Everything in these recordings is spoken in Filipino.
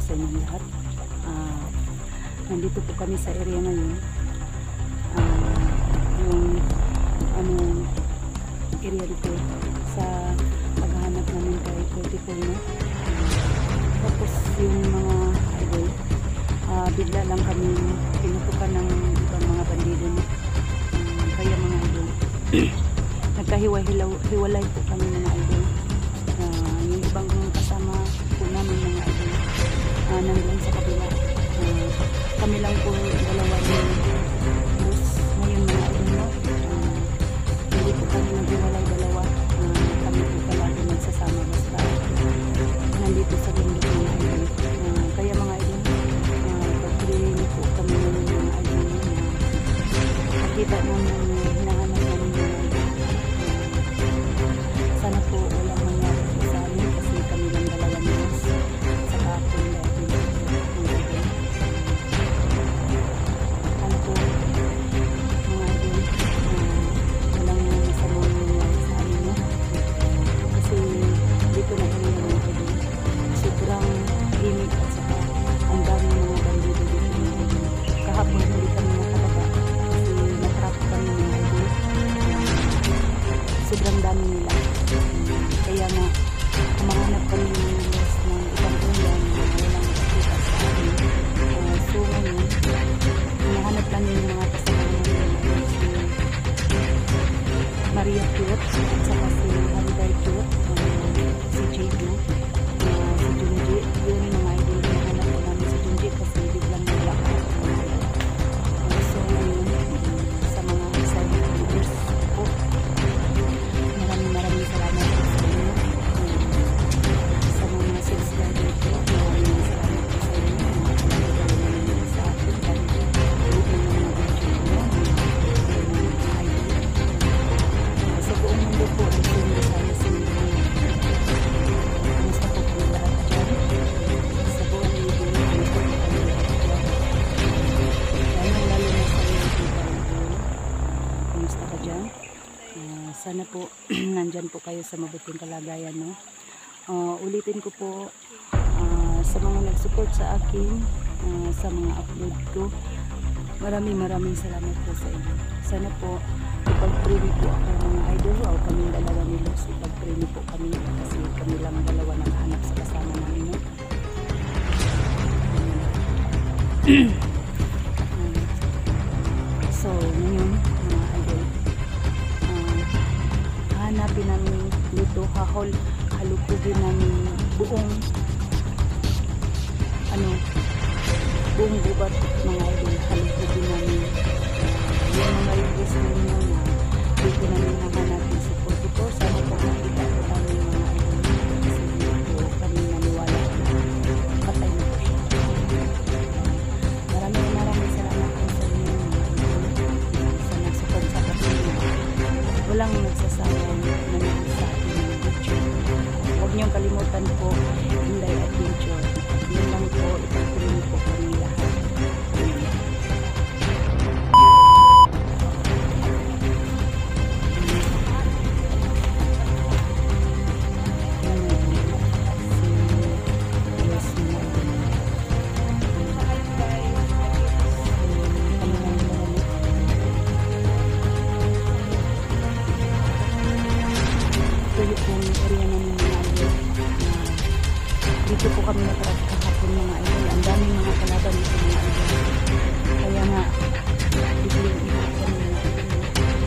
sa inyong lahat. Nandito po kami sa area ngayon. Yung area dito sa paghahanap namin kay 44 no? Tapos yung mga idol, bigla lang kami pinutukan ng ibang mga bandido no? Kaya mga idol nagkahiwalay po kami mga idol. Yung ibang kasama po namin mga idol nandun sa kabila. Kami lang po dalawa yung boss ngayon mga idol no? Hindi po kami naghiwalay dalawa. Kami po palagi nagsasama basta nandito sa bundok mga idol. Kaya mga idol pag-pray po kami ng mga idol makita namin hinahanap namin mga idol. Sana po walang mangyari po sa amin kasi kami lang dalawa ni boss sa kapon dahil mga idol. Sana po mga idol walang masamang nangyari sa amin no? Kasi dito na kami mga idol sobrang init at saka ang dami mga bandido dito mga idol. Kahapon hindi kami nakababa kasi natrap kami mga idol. Sobrang dami nila kaya nga kumahanap kami ng ibang ulan na walang nakikita sa amin. So ngayon hinahanap namin yung mga kasama namin si Maria Cute at saka si Haliday Cute, si Jade no? Si Junji yun mga idol. Hinahanap ko namin si Junji kasi biglang naglakas. So ngayon sa mga subscribers po maraming salamat po sa inyo. Sa mga subscriber po maraming salamat po sa inyo. Mga namin sa akin kahit ulit ng mga video ko mga idol. Sa buong mundo po ang sundo sana sa inyo. Kamusta po kami lahat dyan? Sa buong mundo kamusta po kami lahat dyan? Lalo na sa iyo dito. Kamusta ka dyan? Sana po nandyan po kayo sa mabuting kalagayan no? Ulitin ko po sa mga nag-support sa akin sa mga upload ko, maraming salamat po sa inyo. Sana po ipag-pray po ako mga idol o kaming dalawa ni Luz, ipag-pray po kami kasi kami lang dalawa nakahanap sa kasama namin no? So ngayon mga idol hanapin namin dito, halukugin namin buong gubat mga idol. Halukugin namin yung mga gusto ninyo na dito namin nahanapin si 44. Sana po makita po namin mga idol kasi dito kami naniwala na patay na po siya. Maraming salamat po sa inyo mga idol sa nagsupport sa akin. Walang nagsasawang nanonood sa akin ng video. Huwag niyong kalimutan po Inday Adventure. Yun lang po, ipag-pray po kami lahat. Dito po kami natarap kahapon mga idol. Ang daming mga kalaban dito mga idol. Kaya nga biglang ikot kami mga idol.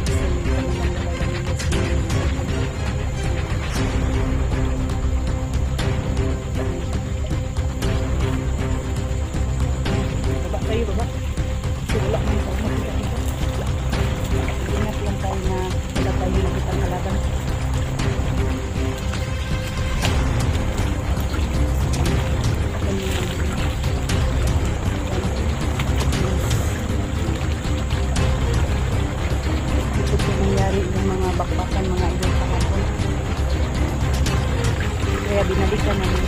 Kasi kami lang dalawa ng Diyos mga idol. Baba tayo, baba. Kasi wala man ito. Ingat lang tayo na wala tayo nakita ang kalaban. Bakbakan mga idol kahapon. Kaya binalikan namin.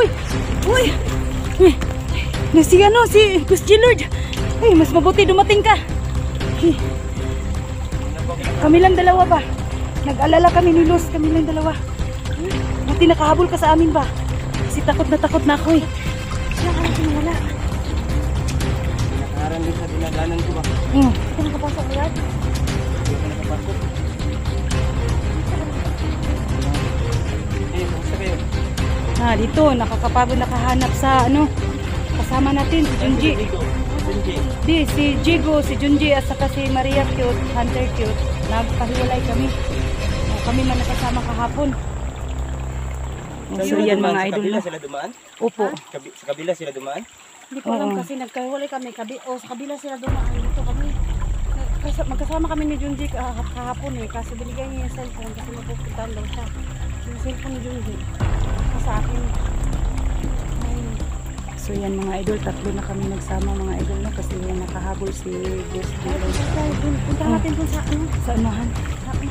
Uy! Uy! Eh, si ano, si Gus Gillard. Ay, mas mabuti dumating ka. Eh, kami lang dalawa ba? Nag-alala kami ni Luz, kami lang dalawa. Buti nakahabol ka sa amin ba? Kasi takot na ako eh. Sila ka lang sinawala. Nakaharang din sa dinadanan ko ba? Ito nakapasok agad? Hindi ko nakapasok. Eh, kumusta kayo? Dito, nakakapagod nakahanap sa ano, kasama natin, si Junji. Junji. Di, si Jigo, si Junji, at saka si Maria Cute, Hunter Cute. Nagpahiwalay kami. Kami man nakasama kahapon. So yan mga idol Sa kabila na. sila dumaan? Opo. Sa kabila sila dumaan? Hindi ko alam Oo. kasi nagkahiwalay kami sa kabila sila dumaan dito kami. Magkasama kami ni Junji kahapon eh, kasi binigay niya yung cellphone kasi magpupuntahan daw siya. Yung cellphone ni Junji sa akin. Ayun. So yan mga idol, tatlo na kami nagsama mga idol na kasi nakahabol si Gus Ay, Gillard. punta natin dun sa ano, Sa anuhan. sa ano.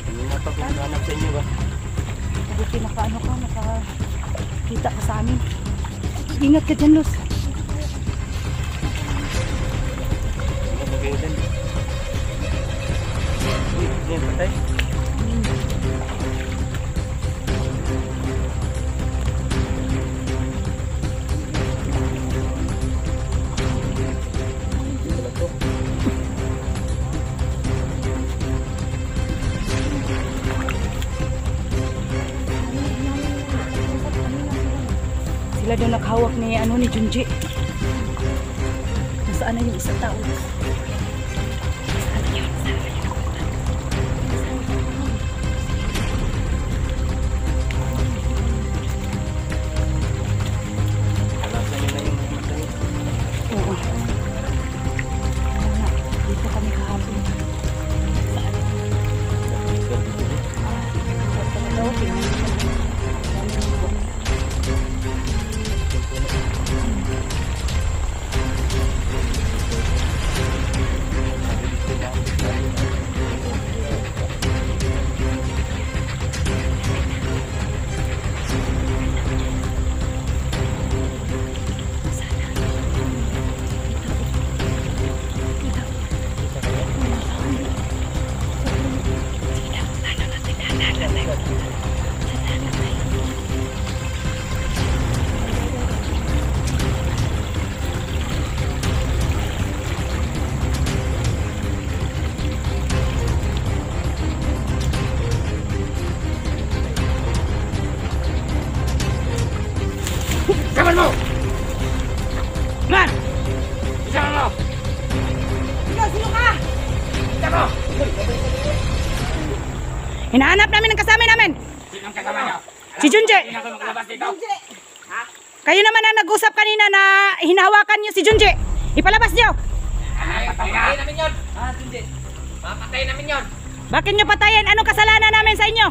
Hindi na pa kung hanap sa inyo ba? Buti nakaano ka, nakakita ka sa amin. Ingat ka dyan, Luz. Hindi na pa kayo dyan. Uy, yan patay. Wala to. Sila daw nakahawak ni ano ni Junji. Nasaan na yung isang tao? Alasan nyo na yung mata niyo. Oo. Wala. Dito kami kahapon. Saan? Daw, Kaman mo! Man! Isama mo! Ikaw, sino ka? Isama mo! hinahanap namin ang kasama namin. Sinong kasama nyo? Si Junji. Hindi na ako maglabas dito. Kayo naman ang nag-usap kanina na hinahawakan niyo si Junji. Ipalabas niyo. Patay namin yun! Junji. Papatay namin yun! Bakit niyo patayin? Anong kasalanan namin sa inyo?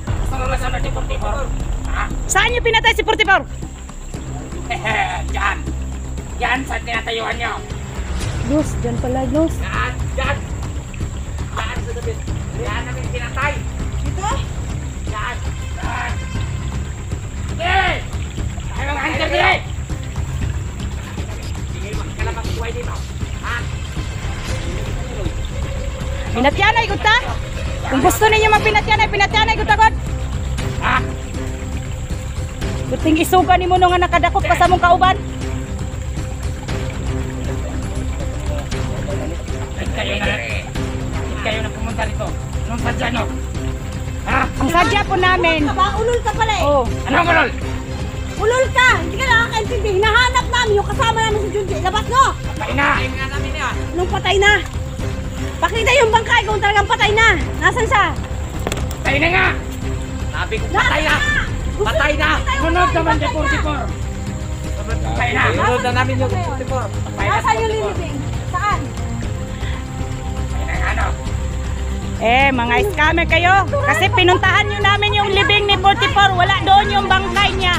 Gusto mo ba sa Norte 44? Ha? Saan niyo pinatay si 44? Diyan! Diyan sa tinatayuan nyo! Luz, dyan pala, Luz. Diyan! Diyan! Diyan sa gabi! Diyan namin tinatay! Dito? Diyan! Diyan! Sige! Tayo mga hunter dire! Sige, magkalabang buhay dito! Ha? Pinatyanay ko ta? Kung gusto ninyo mapinatyanay, pinatyanay ko ta, God. Ha? Kuting isuga ni mo nga nakadakop pa sa mong kauban. Kayo na pumunta rito. Anong sadya nyo? Ha? Ang sadya po namin. Ulol ka pala eh. Oh, Anong gulol? Ulol ka! Hindi ka nakakaintindi. Hinahanap namin yung kasama namin si Junji. Labas mo! Patay na! Patay nga namin yan! Anong patay na? Pakita yung bangkay kung talagang patay na. Nasaan siya? Patay na nga! Sabi ko patay na! Patay na! Sunod naman yung 44! Patay na! Sunod na namin yung 44! Patay na! Nasaan yung lilibing? Saan? Patay na nga, no? mga scammer kayo. Kasi pinuntahan nyo namin yung libing ni 44. Wala doon yung bangkay niya.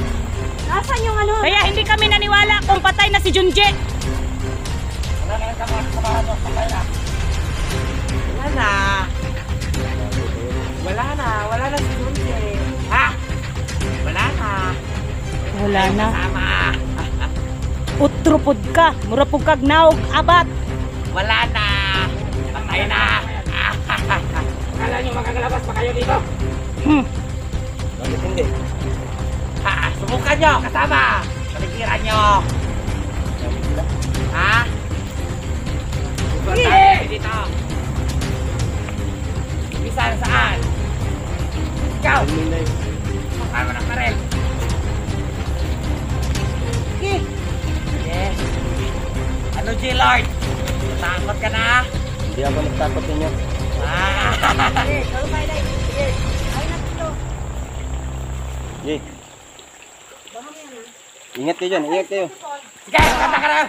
Nasaan yung ano? Kaya hindi kami naniwala kung patay na si Junji. Wala na ang kabahan mo, patay na! Wala na! Wala na si Junji! Wala na. Kasama. Utropod ka. Murapog kag naog abat. Wala na. Patay na. Akala nyo makakalabas pa kayo dito? Hmm. Bakit hindi? Ha, subukan nyo, kasama. Paligiran nyo. Ha? Subukan tayo dito. Bisan saan? Ikaw, sukal mo ng karel. Sige. Yes. Ano, G-Lord? Takot ka na? Hindi ako nagtakot ninyo. Ah. Sige, kayo kayo dai. Sige. Ay na dito. Jay, Baka mo yan ha. ingat kayo dyan, ingat kayo. Sige, maganda ka na.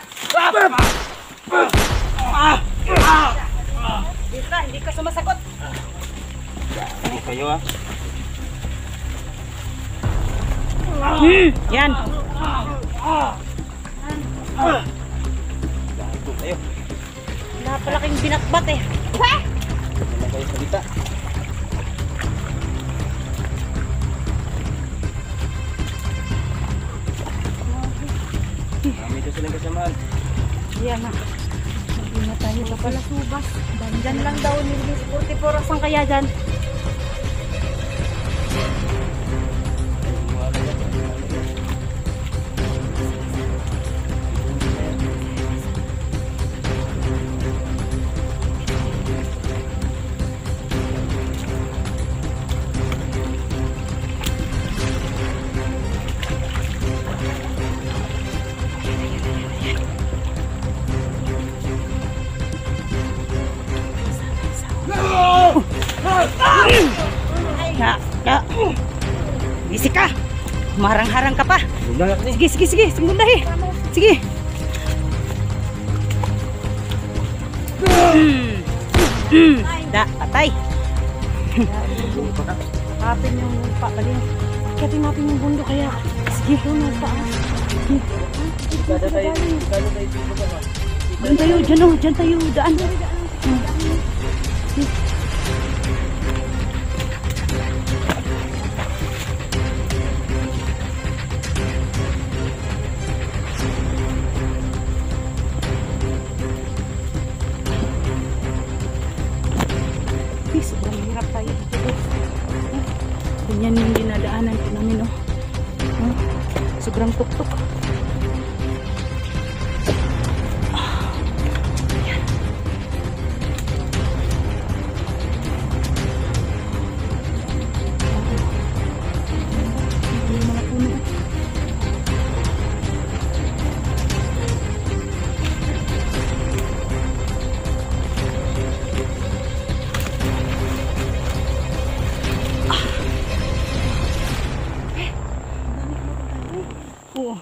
Dito na, hindi ka sumasagot. Ingat kayo ha. Yan. Gago kayo. Wala pala kayong binakbat eh. Hindi na kayo salita. Marami ko silang kasamaan. Yan na. Hindi na tayo pa pala subas. Dyan lang daw nilibis. 44 oras ang kaya dyan. Ya. Bisik ka. Marang-harang ka pa. Sige, sige, sige. Simundahi. Sige. Da, patay. Hapin yung lupa. Kating natin yung bundo kaya. Sige, doon ang taas. Kada tayo dito ba? Diyan tayo, dyan o. Dyan tayo. Daan. Sobrang hirap tayo dito. Ganyan yung dinadaanan ko namin, oh. Sobrang tuktok. Ayan. Yung mga puno. Oo.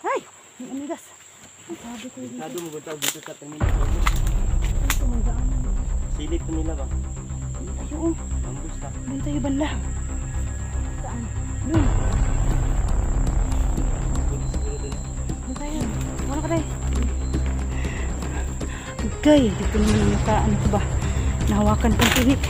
Ay! May amigas. Ang sabi ko dito. Sado mo ba tawag dito sa terminal? Ay, tumandaan. Silip ko nila ba? Ayun. Ambus ka. Doon tayo banda. Saan? Doon. Doon tayo. Wala ka tayo. Okay. Dito naman ang naka, ano ko ba? Nahawakan kong tinik.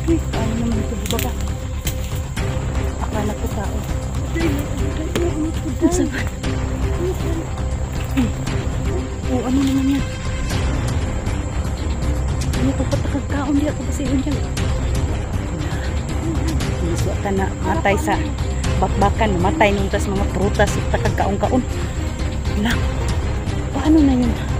Uy, ano naman ito baba? Akala ko tao. Saan ba? Oh, ano naman yan? Ano ito patakagkaon di ako basihin dyan. Iniswa ka na matay sa bakbakan, matay nung tas mga prutas at takagkaon-kaon. Wala. Paano na yun?